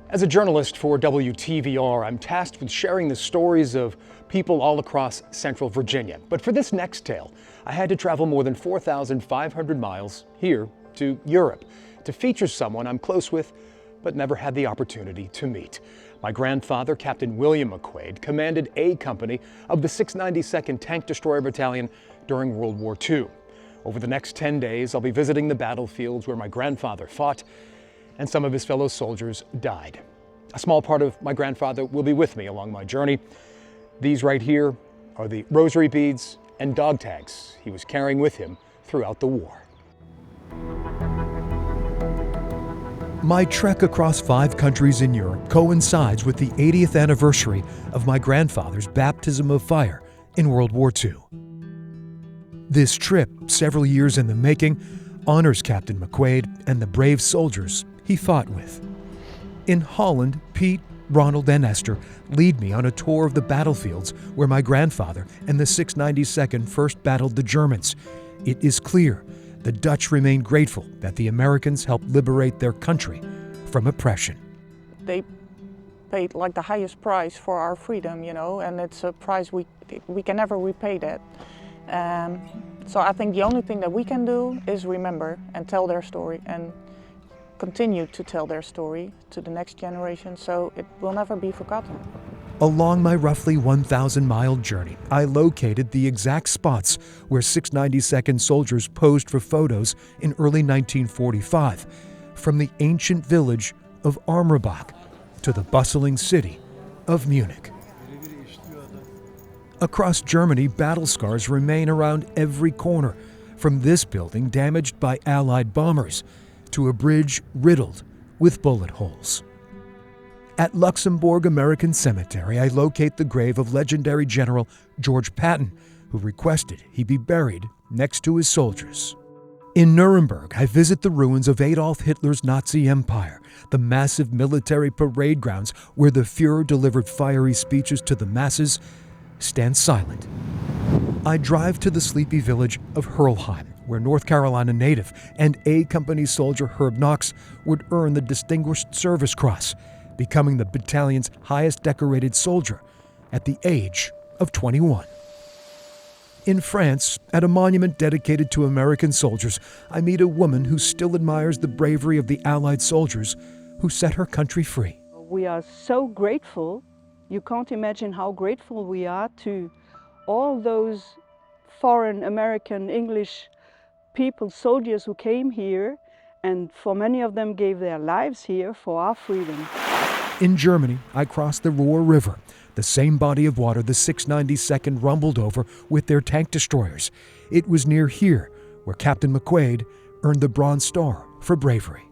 As a journalist for WTVR, I'm tasked with sharing the stories of people all across Central Virginia. But for this next tale, I had to travel more than 4,500 miles here to Europe to feature someone I'm close with but never had the opportunity to meet. My grandfather, Captain William McQuade, commanded A Company of the 692nd Tank Destroyer Battalion during World War II. Over the next 10 days, I'll be visiting the battlefields where my grandfather fought and some of his fellow soldiers died. A small part of my grandfather will be with me along my journey. These right here are the rosary beads and dog tags he was carrying with him throughout the war. My trek across 5 countries in Europe coincides with the 80th anniversary of my grandfather's baptism of fire in World War II. This trip, several years in the making, honors Captain McQuade and the brave soldiers he fought with. In Holland, Pete, Ronald, and Esther lead me on a tour of the battlefields where my grandfather and the 692nd first battled the Germans. It is clear the Dutch remain grateful that the Americans helped liberate their country from oppression. They paid like the highest price for our freedom, you know, and it's a price we can never repay that. So I think the only thing that we can do is remember and tell their story and continue to tell their story to the next generation so it will never be forgotten. Along my roughly 1,000-mile journey, I located the exact spots where 692nd soldiers posed for photos in early 1945, from the ancient village of Armerbach to the bustling city of Munich. Across Germany, battle scars remain around every corner, from this building damaged by Allied bombers to a bridge riddled with bullet holes. At Luxembourg American Cemetery, I locate the grave of legendary General George Patton, who requested he be buried next to his soldiers. In Nuremberg, I visit the ruins of Adolf Hitler's Nazi Empire, the massive military parade grounds where the Fuhrer delivered fiery speeches to the masses stand silent. I drive to the sleepy village of Herlheim, where North Carolina native and A Company soldier Herb Knox would earn the Distinguished Service Cross, becoming the battalion's highest decorated soldier at the age of 21. In France, at a monument dedicated to American soldiers, I meet a woman who still admires the bravery of the Allied soldiers who set her country free. We are so grateful. You can't imagine how grateful we are to all those foreign American, English people, soldiers who came here, and for many of them gave their lives here for our freedom. In Germany, I crossed the Ruhr River, the same body of water the 692nd rumbled over with their tank destroyers. It was near here where Captain McQuade earned the Bronze Star for bravery.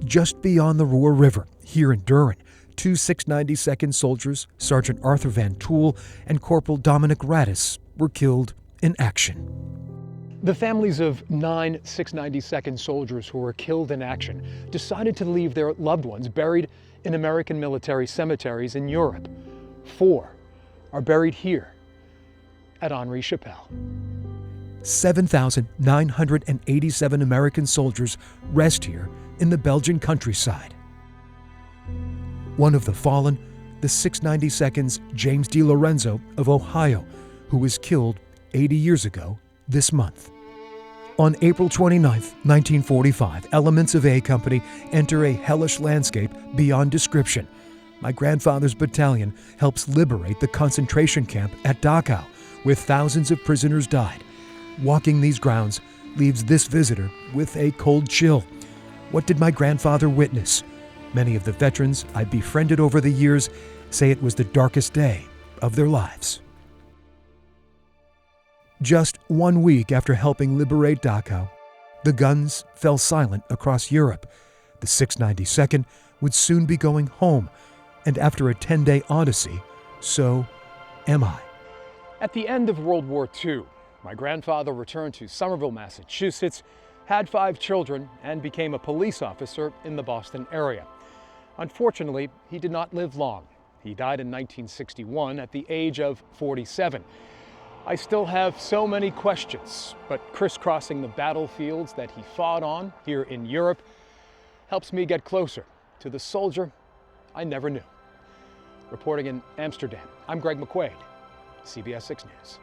Just beyond the Ruhr River, here in Düren, 2 692nd soldiers, Sergeant Arthur Van Tool and Corporal Dominic Radis, were killed in action. The families of 9 692nd soldiers who were killed in action decided to leave their loved ones buried in American military cemeteries in Europe. 4 are buried here at Henri Chapelle. 7,987 American soldiers rest here in the Belgian countryside. One of the fallen, the 692nd's James D. Lorenzo of Ohio, who was killed 80 years ago this month. On April 29, 1945, elements of A Company enter a hellish landscape beyond description. My grandfather's battalion helps liberate the concentration camp at Dachau, where thousands of prisoners died. Walking these grounds leaves this visitor with a cold chill. What did my grandfather witness? Many of the veterans I befriended over the years say it was the darkest day of their lives. Just 1 week after helping liberate Dachau, the guns fell silent across Europe. The 692nd would soon be going home, and after a 10-day odyssey, so am I. At the end of World War II, my grandfather returned to Somerville, Massachusetts, had 5 children, and became a police officer in the Boston area. Unfortunately, he did not live long. He died in 1961 at the age of 47. I still have so many questions, but crisscrossing the battlefields that he fought on here in Europe helps me get closer to the soldier I never knew. Reporting in Amsterdam, I'm Greg McQuade, CBS 6 News.